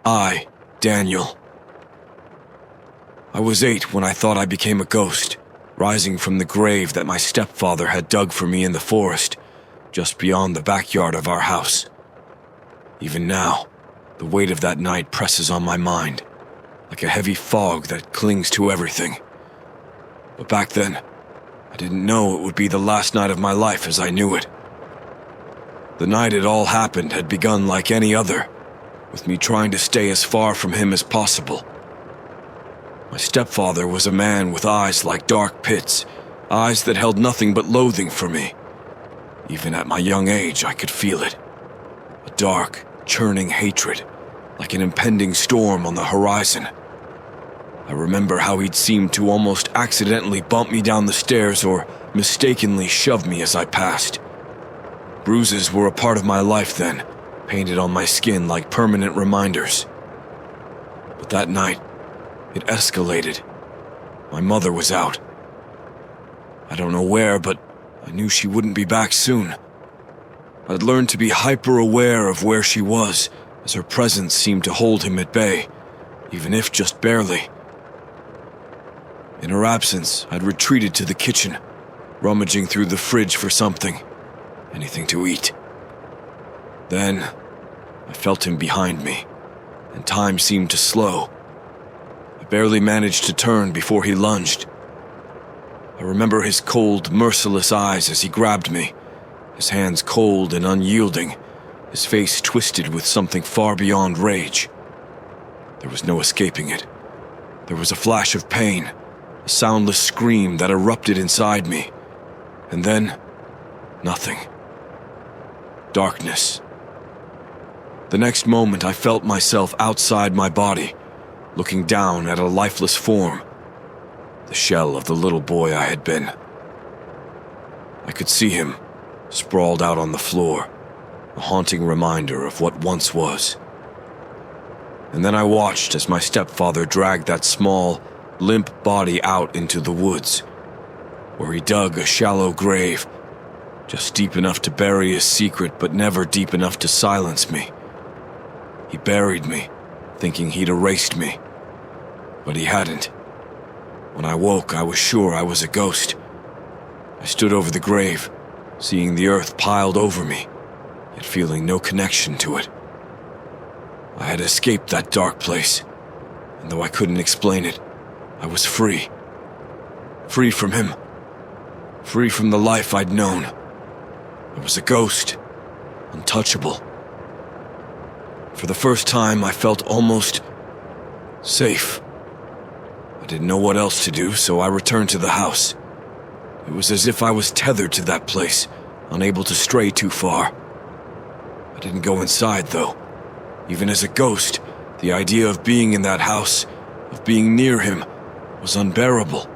I, Daniel. I was 8 when I thought I became a ghost, rising from the grave that my stepfather had dug for me in the forest, just beyond the backyard of our house. Even now, the weight of that night presses on my mind, like a heavy fog that clings to everything. But back then, I didn't know it would be the last night of my life as I knew it. The night it all happened had begun like any other, with me trying to stay as far from him as possible. My stepfather was a man with eyes like dark pits, eyes that held nothing but loathing for me. Even at my young age, I could feel it. A dark, churning hatred, like an impending storm on the horizon. I remember how he'd seemed to almost accidentally bump me down the stairs or mistakenly shove me as I passed. Bruises were a part of my life then, painted on my skin like permanent reminders. But that night, it escalated. My mother was out. I don't know where, but I knew she wouldn't be back soon. I'd learned to be hyper-aware of where she was, as her presence seemed to hold him at bay, even if just barely. In her absence, I'd retreated to the kitchen, rummaging through the fridge for something, anything to eat. Then, I felt him behind me, and time seemed to slow. I barely managed to turn before he lunged. I remember his cold, merciless eyes as he grabbed me, his hands cold and unyielding, his face twisted with something far beyond rage. There was no escaping it. There was a flash of pain, a soundless scream that erupted inside me, and then, nothing. Darkness. The next moment I felt myself outside my body, looking down at a lifeless form, the shell of the little boy I had been. I could see him, sprawled out on the floor, a haunting reminder of what once was. And then I watched as my stepfather dragged that small, limp body out into the woods, where he dug a shallow grave, just deep enough to bury his secret but never deep enough to silence me. He buried me, thinking he'd erased me, but he hadn't. When I woke, I was sure I was a ghost. I stood over the grave, seeing the earth piled over me, yet feeling no connection to it. I had escaped that dark place, and though I couldn't explain it, I was free. Free from him. Free from the life I'd known. I was a ghost, untouchable. For the first time, I felt almost safe. I didn't know what else to do, so I returned to the house. It was as if I was tethered to that place, unable to stray too far. I didn't go inside, though. Even as a ghost, the idea of being in that house, of being near him, was unbearable.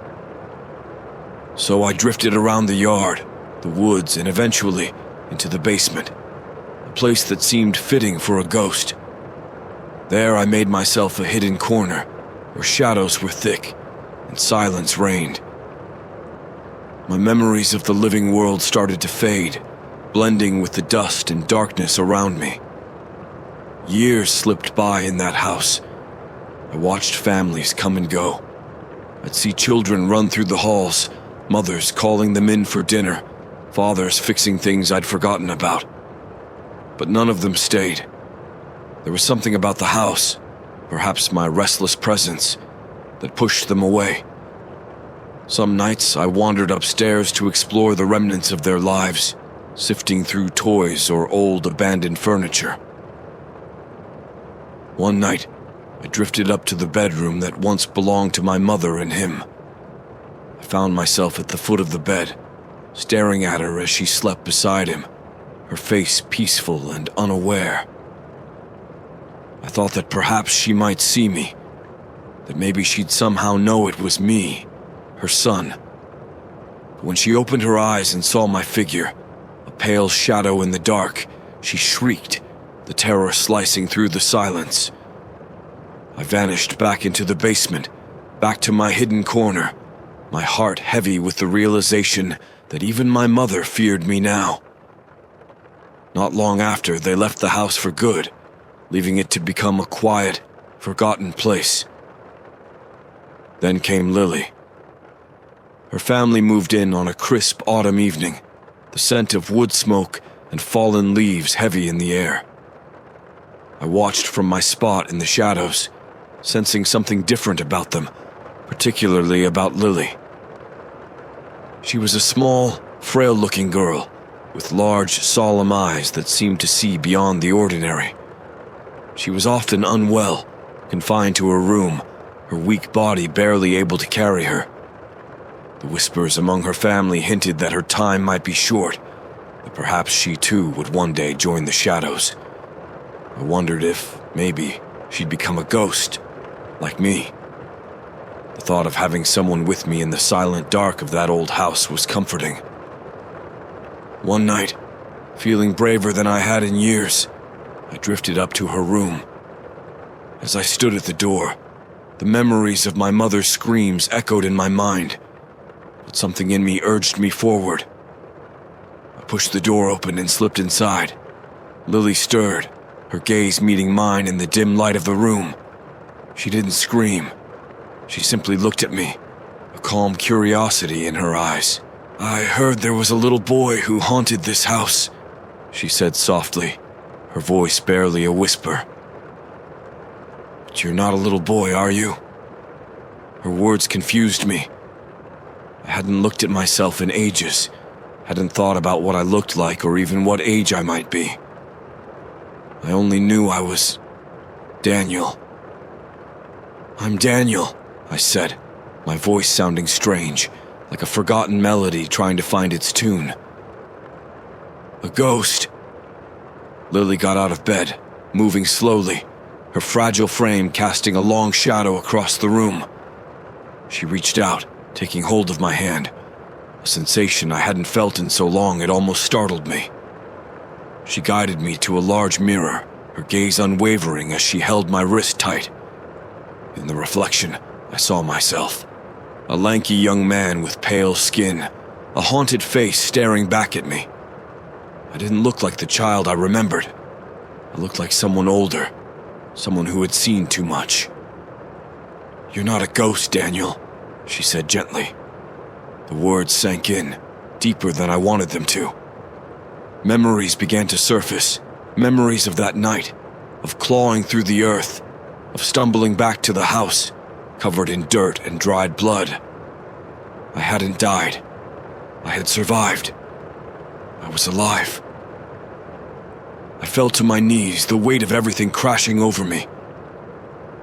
So I drifted around the yard, the woods, and eventually into the basement, a place that seemed fitting for a ghost. There I made myself a hidden corner, where shadows were thick and silence reigned. My memories of the living world started to fade, blending with the dust and darkness around me. Years slipped by in that house. I watched families come and go. I'd see children run through the halls, mothers calling them in for dinner, fathers fixing things I'd forgotten about. But none of them stayed. There was something about the house, perhaps my restless presence, that pushed them away. Some nights I wandered upstairs to explore the remnants of their lives, sifting through toys or old abandoned furniture. One night, I drifted up to the bedroom that once belonged to my mother and him. I found myself at the foot of the bed, staring at her as she slept beside him, her face peaceful and unaware. I thought that perhaps she might see me, that maybe she'd somehow know it was me, her son. But when she opened her eyes and saw my figure, a pale shadow in the dark, she shrieked, the terror slicing through the silence. I vanished back into the basement, back to my hidden corner, my heart heavy with the realization that even my mother feared me now. Not long after, they left the house for good, leaving it to become a quiet, forgotten place. Then came Lily. Her family moved in on a crisp autumn evening, the scent of wood smoke and fallen leaves heavy in the air. I watched from my spot in the shadows, sensing something different about them, particularly about Lily. She was a small, frail-looking girl, with large, solemn eyes that seemed to see beyond the ordinary. She was often unwell, confined to her room, her weak body barely able to carry her. The whispers among her family hinted that her time might be short, that perhaps she too would one day join the shadows. I wondered if, maybe, she'd become a ghost, like me. The thought of having someone with me in the silent dark of that old house was comforting. One night, feeling braver than I had in years, I drifted up to her room. As I stood at the door, the memories of my mother's screams echoed in my mind, but something in me urged me forward. I pushed the door open and slipped inside. Lily stirred, her gaze meeting mine in the dim light of the room. She didn't scream. She simply looked at me, a calm curiosity in her eyes. "I heard there was a little boy who haunted this house," she said softly, her voice barely a whisper. "But you're not a little boy, are you?" Her words confused me. I hadn't looked at myself in ages, hadn't thought about what I looked like or even what age I might be. I only knew I was Daniel. "I'm Daniel," I said, my voice sounding strange, like a forgotten melody trying to find its tune. "A ghost." Lily got out of bed, moving slowly, her fragile frame casting a long shadow across the room. She reached out, taking hold of my hand, a sensation I hadn't felt in so long it almost startled me. She guided me to a large mirror, her gaze unwavering as she held my wrist tight. In the reflection, I saw myself. A lanky young man with pale skin, a haunted face staring back at me. I didn't look like the child I remembered. I looked like someone older, someone who had seen too much. "You're not a ghost, Daniel," she said gently. The words sank in, deeper than I wanted them to. Memories began to surface, memories of that night, of clawing through the earth, of stumbling back to the house, covered in dirt and dried blood. I hadn't died. I had survived. I was alive. I fell to my knees, the weight of everything crashing over me.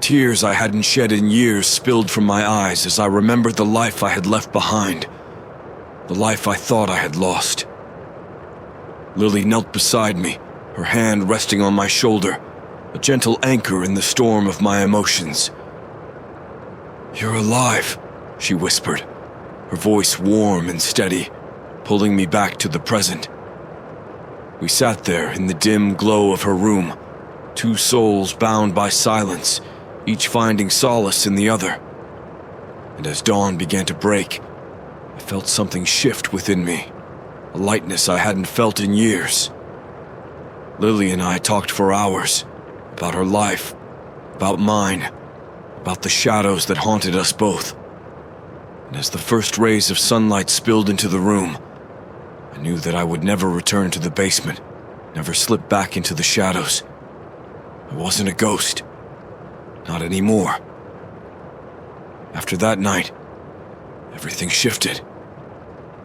Tears I hadn't shed in years spilled from my eyes as I remembered the life I had left behind, the life I thought I had lost. Lily knelt beside me, her hand resting on my shoulder, a gentle anchor in the storm of my emotions. "You're alive," she whispered, her voice warm and steady, pulling me back to the present. We sat there in the dim glow of her room, two souls bound by silence, each finding solace in the other. And as dawn began to break, I felt something shift within me, a lightness I hadn't felt in years. Lily and I talked for hours, about her life, about mine, about the shadows that haunted us both. And as the first rays of sunlight spilled into the room, I knew that I would never return to the basement, never slip back into the shadows. I wasn't a ghost. Not anymore. After that night, everything shifted.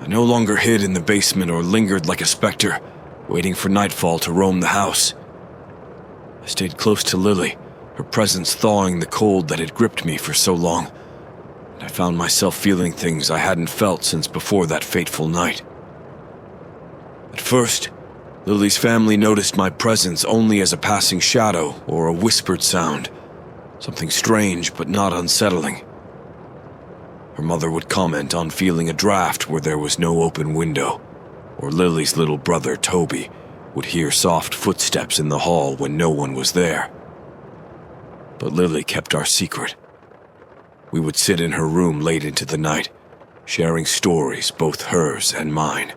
I no longer hid in the basement or lingered like a specter, waiting for nightfall to roam the house. I stayed close to Lily, her presence thawing the cold that had gripped me for so long, and I found myself feeling things I hadn't felt since before that fateful night. At first, Lily's family noticed my presence only as a passing shadow or a whispered sound, something strange but not unsettling. Her mother would comment on feeling a draft where there was no open window, or Lily's little brother, Toby, would hear soft footsteps in the hall when no one was there. But Lily kept our secret. We would sit in her room late into the night, sharing stories, both hers and mine.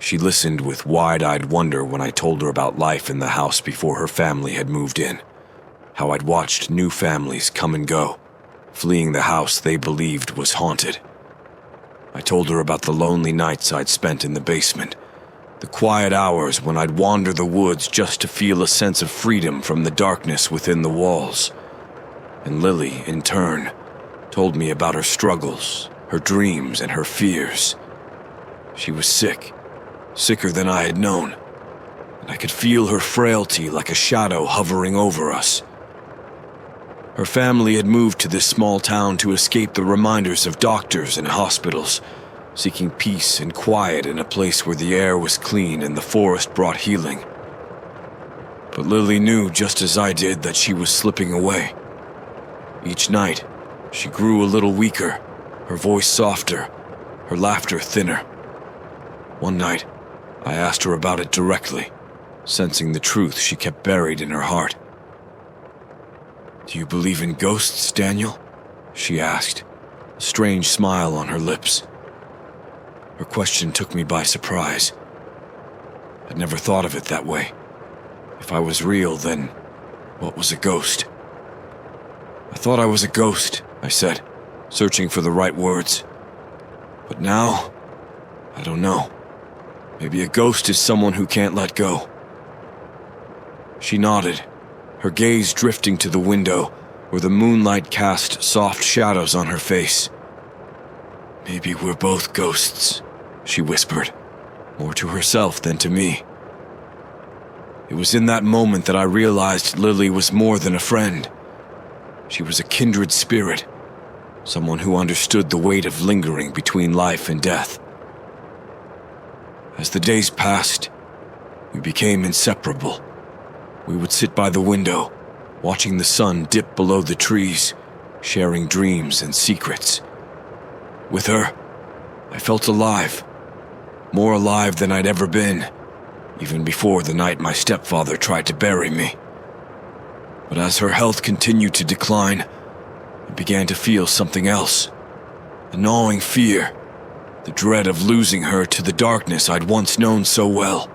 She listened with wide-eyed wonder when I told her about life in the house before her family had moved in, how I'd watched new families come and go, fleeing the house they believed was haunted. I told her about the lonely nights I'd spent in the basement, the quiet hours when I'd wander the woods just to feel a sense of freedom from the darkness within the walls. And Lily, in turn, told me about her struggles, her dreams, and her fears. She was sick, sicker than I had known, and I could feel her frailty like a shadow hovering over us. Her family had moved to this small town to escape the reminders of doctors and hospitals, seeking peace and quiet in a place where the air was clean and the forest brought healing. But Lily knew just as I did that she was slipping away. Each night, she grew a little weaker, her voice softer, her laughter thinner. One night, I asked her about it directly, sensing the truth she kept buried in her heart. "Do you believe in ghosts, Daniel?" she asked, a strange smile on her lips. Her question took me by surprise. I'd never thought of it that way. If I was real, then what was a ghost? "I thought I was a ghost," I said, searching for the right words. "But now, I don't know. Maybe a ghost is someone who can't let go." She nodded, her gaze drifting to the window where the moonlight cast soft shadows on her face. "Maybe we're both ghosts," she whispered, more to herself than to me. It was in that moment that I realized Lily was more than a friend. She was a kindred spirit, someone who understood the weight of lingering between life and death. As the days passed, we became inseparable. We would sit by the window, watching the sun dip below the trees, sharing dreams and secrets. With her, I felt alive, more alive than I'd ever been, even before the night my stepfather tried to bury me. But as her health continued to decline, I began to feel something else, a gnawing fear, the dread of losing her to the darkness I'd once known so well.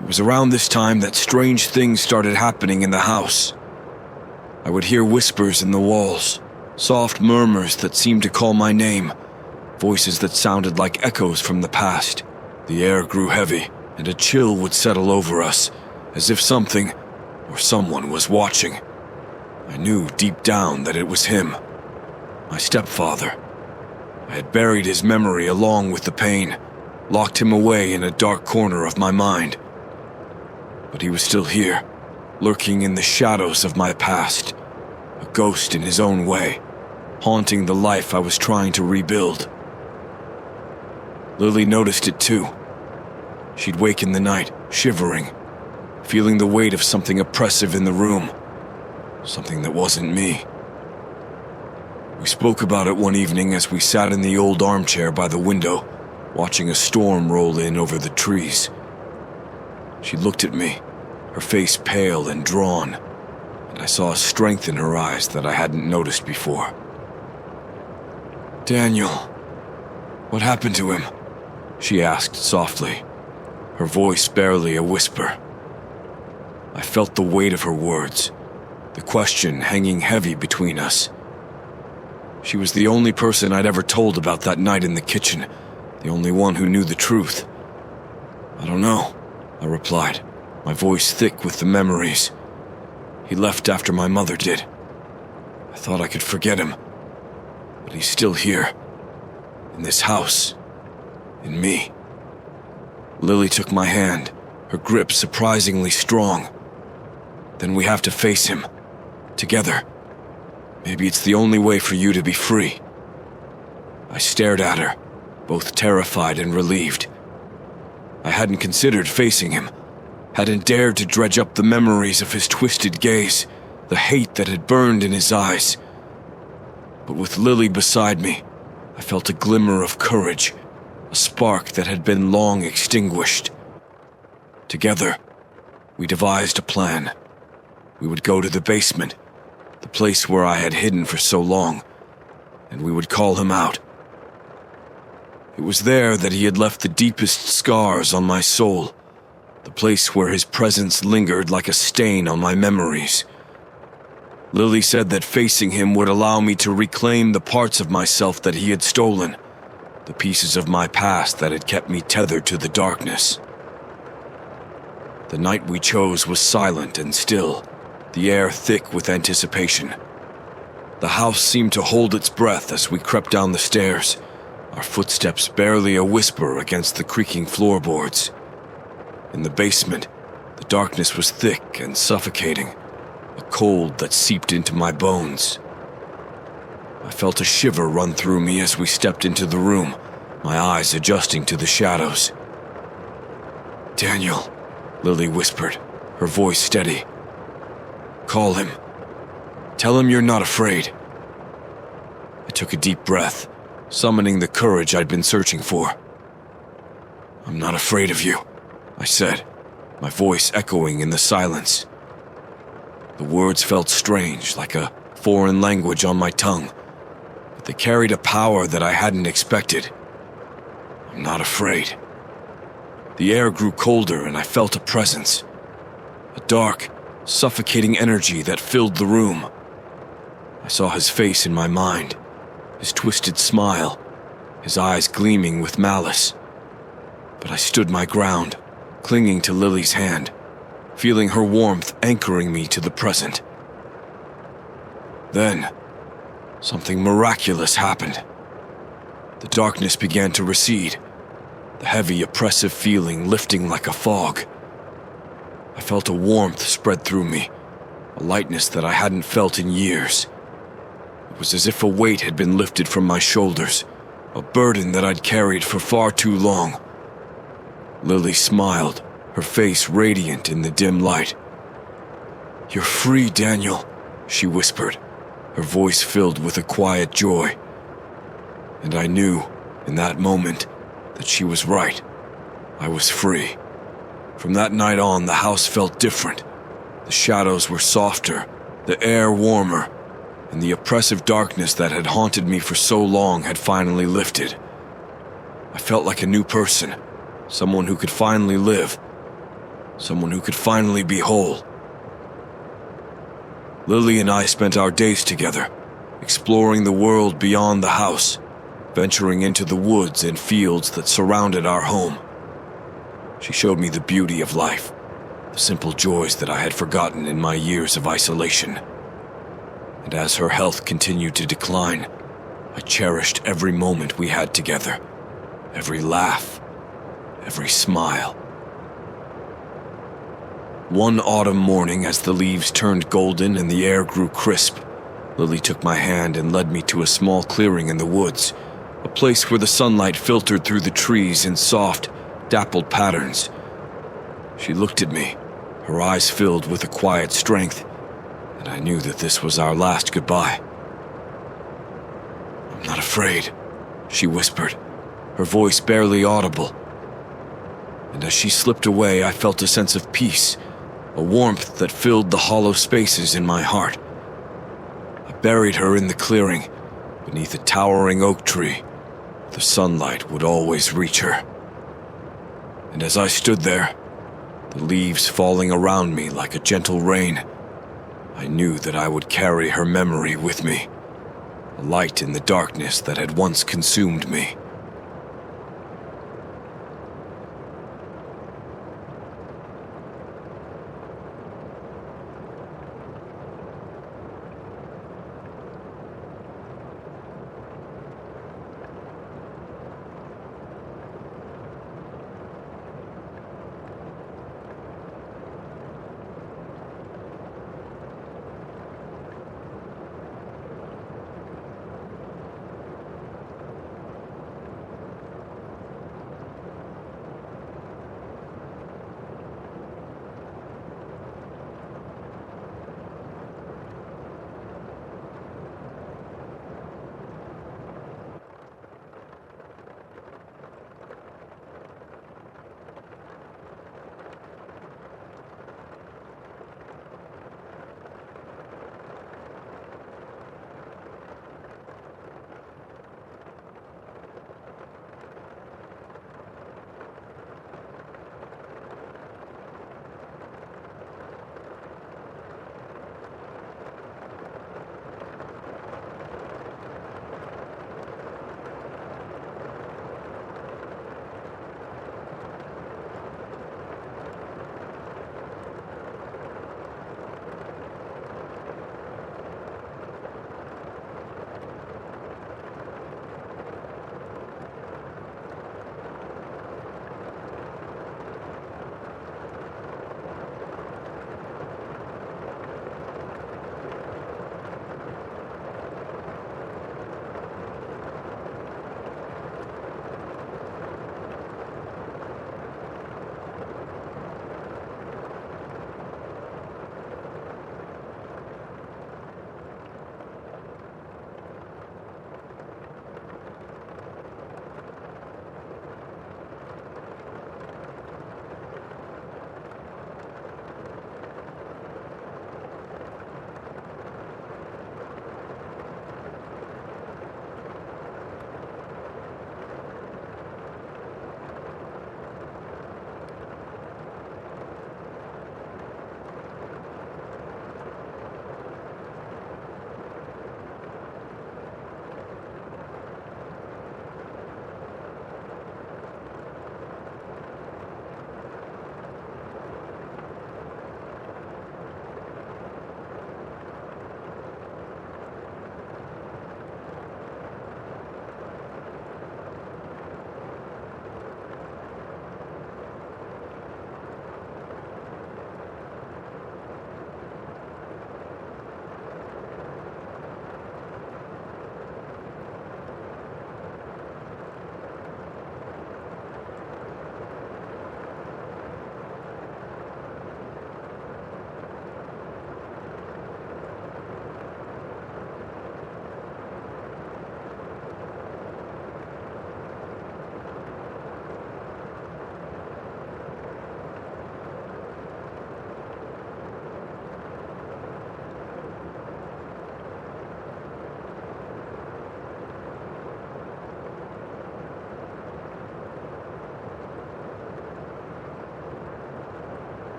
It was around this time that strange things started happening in the house. I would hear whispers in the walls, soft murmurs that seemed to call my name, voices that sounded like echoes from the past. The air grew heavy, and a chill would settle over us, as if something or someone was watching. I knew deep down that it was him, my stepfather. I had buried his memory along with the pain, locked him away in a dark corner of my mind. But he was still here, lurking in the shadows of my past, a ghost in his own way, haunting the life I was trying to rebuild. Lily noticed it too. She'd wake in the night, shivering, feeling the weight of something oppressive in the room, something that wasn't me. We spoke about it one evening as we sat in the old armchair by the window, watching a storm roll in over the trees. She looked at me, her face pale and drawn, and I saw a strength in her eyes that I hadn't noticed before. "Daniel, what happened to him?" she asked softly, her voice barely a whisper. I felt the weight of her words, the question hanging heavy between us. She was the only person I'd ever told about that night in the kitchen, the only one who knew the truth. "I don't know," I replied, my voice thick with the memories. "He left after my mother did. I thought I could forget him, but he's still here, in this house, in me." Lily took my hand, her grip surprisingly strong. "Then we have to face him, together. Maybe it's the only way for you to be free." I stared at her, both terrified and relieved. I hadn't considered facing him, hadn't dared to dredge up the memories of his twisted gaze, the hate that had burned in his eyes. But with Lily beside me, I felt a glimmer of courage, a spark that had been long extinguished. Together, we devised a plan. We would go to the basement, the place where I had hidden for so long, and we would call him out. It was there that he had left the deepest scars on my soul, the place where his presence lingered like a stain on my memories. Lily said that facing him would allow me to reclaim the parts of myself that he had stolen, the pieces of my past that had kept me tethered to the darkness. The night we chose was silent and still, the air thick with anticipation. The house seemed to hold its breath as we crept down the stairs, our footsteps barely a whisper against the creaking floorboards. In the basement, the darkness was thick and suffocating, a cold that seeped into my bones. I felt a shiver run through me as we stepped into the room, my eyes adjusting to the shadows. "Daniel," Lily whispered, her voice steady. "Call him. Tell him you're not afraid." I took a deep breath, summoning the courage I'd been searching for. "I'm not afraid of you," I said, my voice echoing in the silence. The words felt strange, like a foreign language on my tongue, but they carried a power that I hadn't expected. "I'm not afraid." The air grew colder and I felt a presence, a dark, suffocating energy that filled the room. I saw his face in my mind, his twisted smile, his eyes gleaming with malice. But I stood my ground, clinging to Lily's hand, feeling her warmth anchoring me to the present. Then, something miraculous happened. The darkness began to recede, the heavy, oppressive feeling lifting like a fog. I felt a warmth spread through me, a lightness that I hadn't felt in years. It was as if a weight had been lifted from my shoulders, a burden that I'd carried for far too long. Lily smiled, her face radiant in the dim light. "You're free, Daniel," she whispered, her voice filled with a quiet joy. And I knew, in that moment, that she was right. I was free. From that night on, the house felt different. The shadows were softer, the air warmer, and the oppressive darkness that had haunted me for so long had finally lifted. I felt like a new person, someone who could finally live, someone who could finally be whole. Lily and I spent our days together, exploring the world beyond the house, venturing into the woods and fields that surrounded our home. She showed me the beauty of life, the simple joys that I had forgotten in my years of isolation. And as her health continued to decline, I cherished every moment we had together, every laugh, every smile. One autumn morning, as the leaves turned golden and the air grew crisp, Lily took my hand and led me to a small clearing in the woods, a place where the sunlight filtered through the trees in soft, dappled patterns. She looked at me, her eyes filled with a quiet strength, and I knew that this was our last goodbye. "I'm not afraid," she whispered, her voice barely audible. And as she slipped away, I felt a sense of peace, a warmth that filled the hollow spaces in my heart. I buried her in the clearing, beneath a towering oak tree. The sunlight would always reach her. And as I stood there, the leaves falling around me like a gentle rain, I knew that I would carry her memory with me, a light in the darkness that had once consumed me.